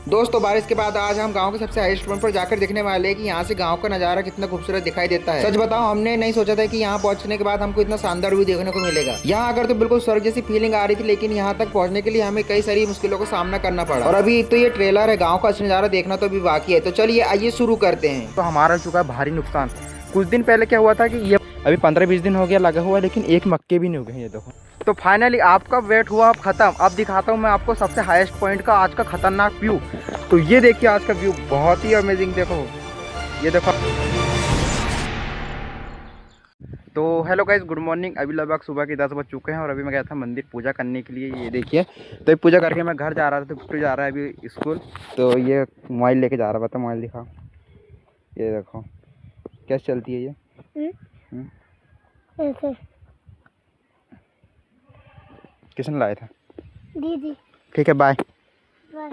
दोस्तों बारिश के बाद आज हम गांव के सबसे हाईएस्ट पॉइंट पर जाकर देखने वाले हैं कि यहाँ से गांव का नज़ारा कितना खूबसूरत दिखाई देता है। सच बताओ हमने नहीं सोचा था कि यहाँ पहुँचने के बाद हमको इतना शानदार व्यू देखने को मिलेगा। यहाँ अगर तो बिल्कुल स्वर्ग जैसी फीलिंग आ रही थी, लेकिन यहाँ तक पहुँचने के लिए हमें कई सारी मुश्किलों का सामना करना पड़ा। और अभी तो ये ट्रेलर है, गाँव का असली नज़ारा देखना तो अभी बाकी है। तो चलिए आइए शुरू करते हैं। तो हमारा चुका है भारी नुकसान। कुछ दिन पहले क्या हुआ था कि ये अभी 15-20 दिन हो गया लगा हुआ, लेकिन एक मक्के भी नहीं उगे। ये देखो, तो फाइनली आपका वेट हुआ अब खत्म। अब दिखाता हूँ मैं आपको सबसे हाईएस्ट पॉइंट का आज का खतरनाक व्यू। तो ये देखिए आज का व्यू बहुत ही अमेजिंग। देखो ये देखो। तो हेलो गाइस, गुड मॉर्निंग। अभी लगभग सुबह के 10 बज चुके हैं और अभी मैं गया था मंदिर पूजा करने के लिए। ये देखिए, तो ये पूजा करके मैं घर जा रहा था। तो पिट्टू जा रहा है अभी स्कूल। तो ये मोबाइल लेके जा रहा था। मोबाइल दिखाओ, ये देखो कैसे चलती है ये। ऐसे किसने लाया था? दीदी। ठीक है, बाय। बाय।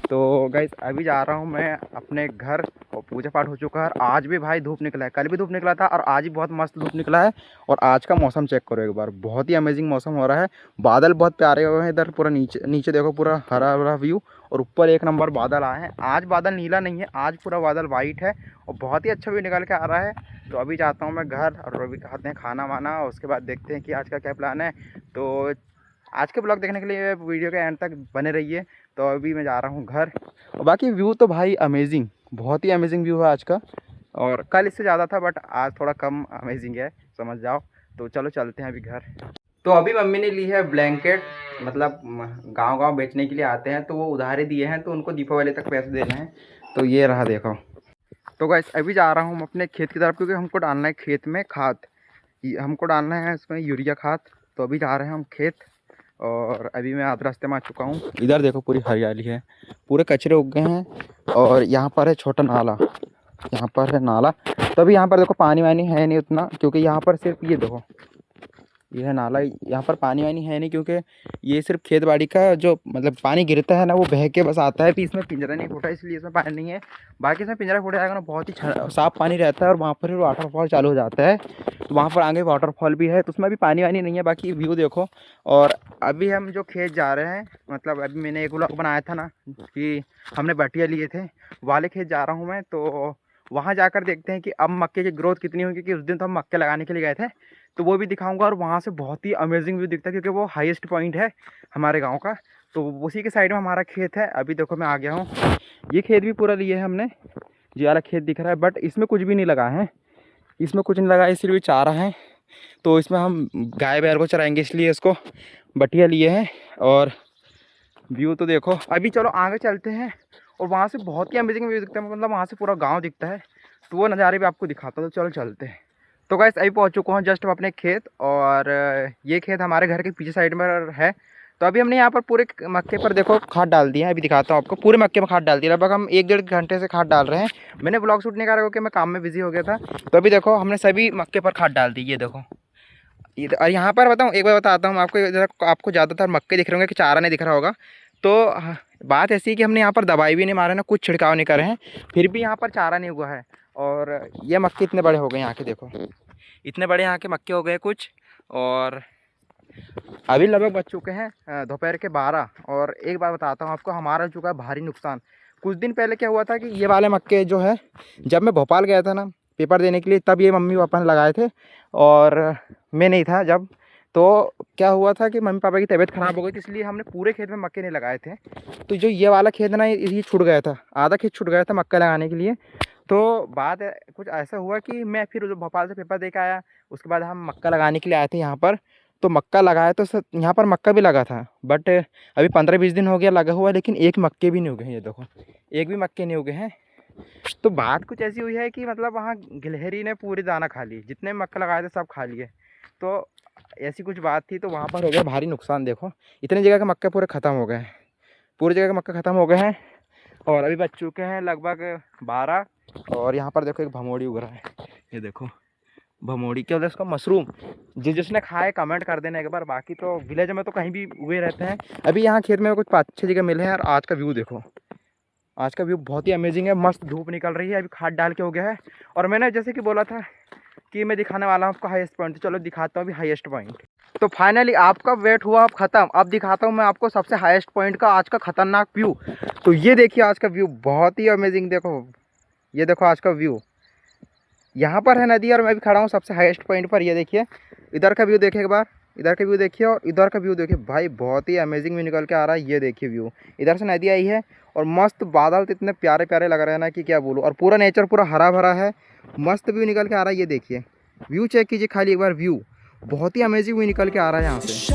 तो गाइस अभी जा रहा हूँ मैं अपने घर और पूजा पाठ हो चुका है। और आज भी भाई धूप निकला है, कल भी धूप निकला था और आज भी बहुत मस्त धूप निकला है। और आज का मौसम चेक करो एक बार, बहुत ही अमेजिंग मौसम हो रहा है। बादल बहुत प्यारे हुए हैं इधर, पूरा नीचे नीचे देखो, पूरा हरा भरा व्यू। और ऊपर एक नंबर बादल आए हैं। आज बादल नीला नहीं है, आज पूरा बादल वाइट है और बहुत ही अच्छा व्यू निकल के आ रहा है। तो अभी जाता हूँ मैं घर और अभी खाते हैं खाना वाना और उसके बाद देखते हैं कि आज का क्या प्लान है। तो आज के ब्लॉग देखने के लिए वीडियो के एंड तक बने रहिए। तो अभी मैं जा रहा हूँ घर। और बाकी व्यू तो भाई अमेजिंग, बहुत ही अमेजिंग व्यू है आज का। और कल इससे ज़्यादा था बट आज थोड़ा कम अमेजिंग है, समझ जाओ। तो चलो चलते हैं अभी घर। तो अभी मम्मी ने ली है ब्लैंकेट, मतलब गांव गांव बेचने के लिए आते हैं तो वो उधारे दिए हैं, तो उनको दीपावली तक पैसे देने हैं। तो ये रहा देखो। तो गाइस अभी जा रहा हूँ अपने खेत की तरफ, क्योंकि हमको डालना है खेत में खाद। हमको डालना है इसमें यूरिया खाद। तो अभी जा रहे हैं हम खेत। और अभी मैं आधे रास्ते में आ चुका हूँ। इधर देखो पूरी हरियाली है, पूरे कचरे उग गए हैं। और यहाँ पर है छोटा नाला, यहाँ पर है नाला। तो अभी यहाँ पर देखो पानी वानी है नहीं उतना, क्योंकि यहाँ पर सिर्फ ये देखो, ये है नाला। यहाँ पर पानी वानी है नहीं, क्योंकि ये सिर्फ खेत बाड़ी का जो मतलब पानी गिरता है ना, वो बह के बस आता है। फिर इसमें पिंजरा नहीं फूटा, इसलिए इसमें पानी नहीं है। बाकी इसमें पिंजरा फूटा जाएगा ना, बहुत ही साफ पानी रहता है। और वहाँ पर वाटरफॉल चालू हो जाता है, तो वहाँ पर आगे वाटरफॉल भी है, तो उसमें भी पानी वानी नहीं है। बाकी व्यू देखो। और अभी हम जो खेत जा रहे हैं, मतलब अभी मैंने एक व्लॉग बनाया था ना कि हमने बटिया लिए थे, वाले खेत जा रहा हूँ मैं। तो वहाँ जाकर देखते हैं कि अब मक्के की ग्रोथ कितनी होगी, क्योंकि उस दिन तो हम मक्के लगाने के लिए गए थे। तो वो भी दिखाऊंगा। और वहाँ से बहुत ही अमेजिंग व्यू दिखता है, क्योंकि वो हाईएस्ट पॉइंट है हमारे गांव का। तो उसी के साइड में हमारा खेत है। अभी देखो मैं आ गया हूँ। ये खेत भी पूरा लिए है हमने, ये वाला खेत दिख रहा है, बट इसमें कुछ भी नहीं लगा है। इसमें कुछ नहीं लगा है, इसलिए चारा है। तो इसमें हम गाय बैल को चराएंगे, इसलिए इसको बटिया लिए हैं। और व्यू तो देखो। अभी चलो आगे चलते हैं और वहाँ से बहुत ही अमेजिंग व्यू दिखता है, मतलब वहाँ से पूरा गाँव दिखता है। तो वो नज़ारे भी आपको दिखाता हूँ। तो चलो चलते हैं। तो गाइस अभी पहुंच चुका हूँ जस्ट अपने खेत। और ये खेत हमारे घर के पीछे साइड में है। तो अभी हमने यहाँ पर पूरे मक्के पर देखो खाद डाल दिया है। अभी दिखाता हूँ आपको, पूरे मक्के में खाद डाल दी। लगभग हम 1-1.5 घंटे से खाद डाल रहे हैं। मैंने ब्लॉग शूट नहीं करा क्योंकि मैं काम में बिजी हो गया था। तो अभी देखो हमने सभी मक्के पर खाद डाल दी। ये देखो, और यहाँ पर बताऊँ, एक बार बताता हूँ आपको। इधर आपको ज़्यादातर मक्के दिख रहे होंगे कि चारा नहीं दिख रहा होगा। तो बात ऐसी है कि हमने यहाँ पर दवाई भी नहीं मारा ना, कुछ छिड़काव नहीं करे हैं, फिर भी यहाँ पर चारा नहीं हुआ है। और ये मक्के इतने बड़े हो गए यहाँ के, देखो इतने बड़े यहाँ के मक्के हो गए कुछ। और अभी लगभग बज चुके हैं दोपहर के 12। और एक बार बताता हूँ आपको, हमारा चुका है भारी नुकसान। कुछ दिन पहले क्या हुआ था कि ये वाले मक्के जो है, जब मैं भोपाल गया था ना पेपर देने के लिए, तब ये मम्मी पापा ने लगाए थे और मैं नहीं था जब। तो क्या हुआ था कि मम्मी पापा की तबीयत ख़राब हो गई थी, इसलिए हमने पूरे खेत में मक्के नहीं लगाए थे। तो जो ये वाला खेत ना, ये छूट गया था, आधा खेत छूट गया था मक्का लगाने के लिए। तो बात कुछ ऐसा हुआ कि मैं फिर भोपाल से पेपर दे के आया, उसके बाद हम मक्का लगाने के लिए आए थे यहाँ पर। तो मक्का लगाया तो यहाँ पर मक्का भी लगा था, बट अभी 15-20 दिन हो गया लगा हुआ, लेकिन एक मक्के भी नहीं उगे हैं। ये देखो, एक भी मक्के नहीं उगे हैं। तो बात कुछ ऐसी हुई है कि मतलब वहाँ गिलहरी ने पूरी दाना खा ली, जितने मक्का लगाए थे सब खा लिए। तो ऐसी कुछ बात थी, तो वहाँ पर हो गया भारी नुकसान। देखो इतनी जगह के मक्के पूरे ख़त्म हो गए हैं, पूरी जगह के मक्के ख़त्म हो गए हैं। और अभी बच चुके हैं लगभग 12। और यहाँ पर देखो एक भमोड़ी उग रहा है, ये देखो भमोड़ी, क्या बोलते हैं इसको, मशरूम। जिसने खाए कमेंट कर देना एक बार। बाकी तो विलेज में तो कहीं भी उगे रहते हैं। अभी यहाँ खेत में कुछ 5-6 जगह मिले हैं। और आज का व्यू देखो, आज का व्यू बहुत ही अमेजिंग है। मस्त धूप निकल रही है, अभी खाद डाल के हो गया है। और मैंने जैसे कि बोला था कि मैं दिखाने वाला हूँ आपको हाईएस्ट पॉइंट, तो चलो दिखाता हूँ अभी हाईएस्ट पॉइंट। तो फाइनली आपका वेट हुआ अब ख़त्म। अब दिखाता हूँ मैं आपको सबसे हाईएस्ट पॉइंट का आज का ख़तरनाक व्यू। तो ये देखिए आज का व्यू बहुत ही अमेजिंग। देखो ये देखो आज का व्यू, यहाँ पर है नदी और मैं भी खड़ा हूँ सबसे हाईएस्ट पॉइंट पर। ये देखिए इधर का व्यू देखिए एक बार, इधर का व्यू देखिए और इधर का व्यू देखिए भाई, बहुत ही अमेजिंग व्यू निकल के आ रहा है। ये देखिए व्यू, इधर से नदी आई है और मस्त बादल तो इतने प्यारे प्यारे लग रहे हैं ना कि क्या बोलूँ। और पूरा नेचर पूरा हरा भरा है, मस्त व्यू निकल के आ रहा है। ये देखिए व्यू चेक कीजिए खाली एक बार, व्यू बहुत ही अमेजिंग व्यू निकल के आ रहा है यहाँ से।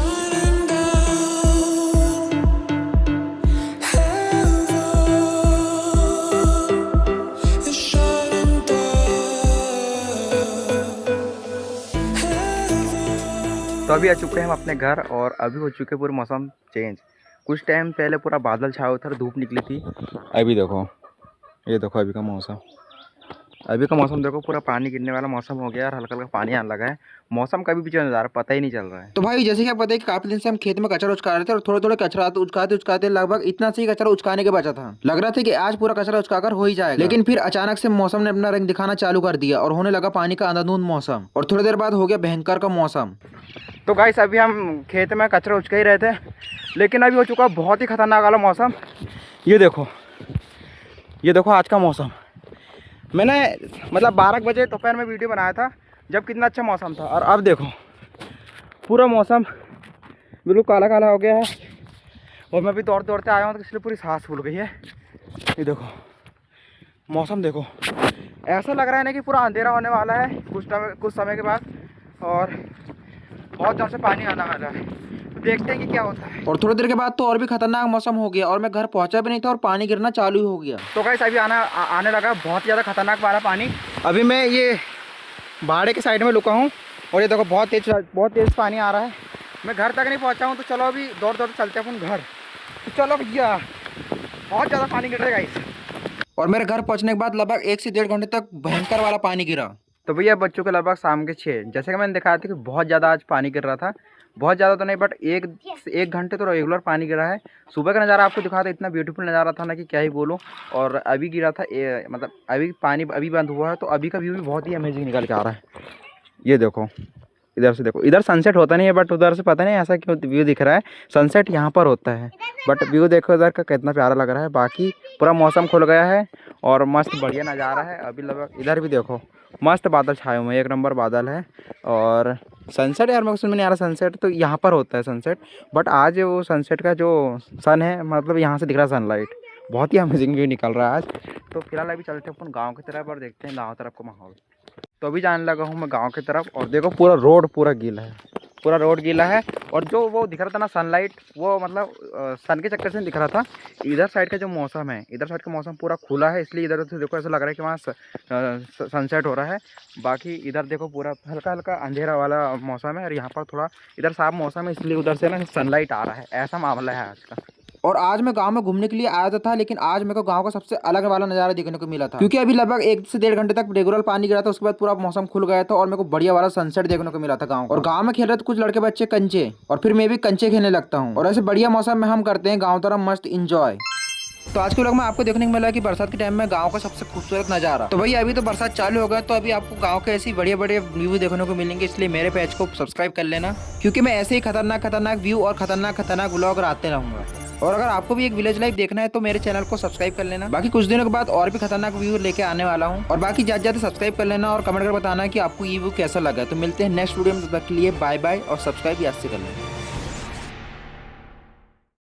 तो अभी आ चुके हैं हम अपने घर और अभी हो चुके पूरे मौसम चेंज। कुछ टाइम पहले पूरा बादल छाया हुआ था, धूप निकली थी। अभी देखो, ये देखो अभी का मौसम, अभी का मौसम देखो पूरा पानी गिरने वाला मौसम हो गया और हल्का हल्का पानी आने लगा है। मौसम कभी भी चेंज हो जा रहा है, पता ही नहीं चल रहा है। तो भाई जैसे कि आप पता है कि काफी दिन से हम खेत में कचरा उचका रहे थे और थोड़ा थोड़ा कचरा उचकाते लगभग इतना सी कचरा उचकाने के बचा था। लग रहा था कि आज पूरा कचरा उचकाकर हो ही जाएगा, लेकिन फिर अचानक से मौसम ने अपना रंग दिखाना चालू कर दिया और होने लगा पानी का अंधाधुंध मौसम और थोड़ी देर बाद हो गया भयंकर का मौसम। तो गाइस अभी हम खेत में कचरा उचका ही रहे थे, लेकिन अभी हो चुका बहुत ही खतरनाक वाला मौसम। ये देखो, ये देखो आज का मौसम। मैंने मतलब 12 बजे दोपहर में वीडियो बनाया था जब कितना अच्छा मौसम था, और अब देखो पूरा मौसम बिल्कुल काला काला हो गया है। और मैं भी दौड़ते दौड़ते आया हूँ तो इसलिए पूरी सांस फूल गई है। ये देखो मौसम देखो, ऐसा लग रहा है ना कि पूरा अंधेरा होने वाला है कुछ समय के बाद, और बहुत जोर से पानी आने वाला है। तो देखते हैं कि क्या होता है। और थोड़ी देर के बाद तो और भी खतरनाक मौसम हो गया और मैं घर पहुंचा भी नहीं था और पानी गिरना चालू हो गया। तो गाइस अभी आने लगा बहुत ज़्यादा खतरनाक वाला पानी। अभी मैं ये बाड़े के साइड में लुका हूँ और ये देखो बहुत तेज़ पानी आ रहा है। मैं घर तक नहीं पहुँचा हूँ, तो चलो अभी दौड़ दौड़ चलते हैं अपन घर। तो चलो भैया, बहुत ज़्यादा पानी गिर रहा है गाइस। और मेरे घर पहुँचने के बाद लगभग 1 से 1.5 घंटे तक भयंकर वाला पानी गिरा। तो भैया बच्चों के लगभग शाम के 6, जैसे कि मैंने दिखाया था कि बहुत ज़्यादा आज पानी गिर रहा था। बहुत ज़्यादा तो नहीं, बट एक घंटे तो रेगुलर पानी गिरा है। सुबह का नज़ारा आपको दिखा था, इतना ब्यूटीफुल नज़ारा था ना कि क्या ही बोलूँ। और अभी गिरा था मतलब अभी पानी अभी बंद हुआ है, तो अभी का व्यू भी बहुत ही अमेजिंग निकल के आ रहा है। ये देखो इधर से देखो, इधर सनसेट होता नहीं है, बट उधर से पता नहीं ऐसा क्यों व्यू दिख रहा है। सनसेट यहाँ पर होता है, बट व्यू देखो इधर का कितना प्यारा लग रहा है। बाकी पूरा मौसम खुल गया है और मस्त बढ़िया नज़ारा है। अभी लगभग इधर भी देखो मस्त बादल छाए हुए हैं, 1 नंबर बादल है। और सनसेट यार मेरे को समझ में नहीं आ रहा, सनसेट तो यहाँ पर होता है सनसेट, बट आज वो सनसेट का जो सन है, मतलब यहाँ से दिख रहा है सनलाइट। बहुत ही अमेजिंग व्यू निकल रहा है आज। तो फिलहाल अभी चलते हैं अपन गाँव की तरफ और देखते हैं गाँव तरफ का माहौल। तो अभी जाने लगा हूँ मैं गांव की तरफ और देखो पूरा रोड पूरा गीला है, पूरा रोड गीला है। और जो वो दिख रहा था ना सनलाइट, वो मतलब सन के चक्कर से दिख रहा था। इधर साइड का जो मौसम है, इधर साइड का मौसम पूरा खुला है, इसलिए इधर से देखो ऐसा लग रहा है कि वहाँ सनसेट हो रहा है। बाकी इधर देखो पूरा हल्का हल्का अंधेरा वाला मौसम है और यहाँ पर थोड़ा इधर साफ मौसम है, इसलिए उधर से ना सनलाइट आ रहा है। ऐसा मामला है आज का। और आज मैं गांव में घूमने के लिए आया था, लेकिन आज मेरे को गांव का सबसे अलग वाला नज़ारा देखने को मिला था, क्योंकि अभी लगभग 1 से 1.5 घंटे तक रेगुलर पानी गिरा था। उसके बाद पूरा मौसम खुल गया था और मेरे को बढ़िया वाला सनसेट देखने को मिला था गांव। और गांव में खेल रहे थे कुछ लड़के बच्चे कंचे, और फिर मैं भी कंचे खेलने लगता हूँ। और ऐसे बढ़िया मौसम में हम करते हैं गाँव तरफ मस्त इंजॉय। तो आज के व्लॉग में आपको देखने को मिला कि बरसात के टाइम में गांव का सबसे खूबसूरत नजारा। तो भैया अभी तो बरसात चालू हो गया, तो अभी आपको गांव के ऐसी बढ़िया बढ़िया व्यू देखने को मिलेंगे, इसलिए मेरे पेज को सब्सक्राइब कर लेना, क्योंकि मैं ऐसे ही खतरनाक व्यू और खतरनाक व्लॉग आते रहूंगा। और अगर आपको भी एक विलेज लाइफ देखना है तो मेरे चैनल को सब्सक्राइब कर लेना। बाकी कुछ दिनों के बाद और भी खतरनाक व्यू लेके आने वाला हूँ। और बाकी जाते सब्सक्राइब कर लेना और कमेंट कर बताना कि आपको ये व्यू कैसा लगा। तो मिलते हैं नेक्स्ट वीडियो में, तब तक के लिए बाय बाय और सब्सक्राइब याद से कर लेना।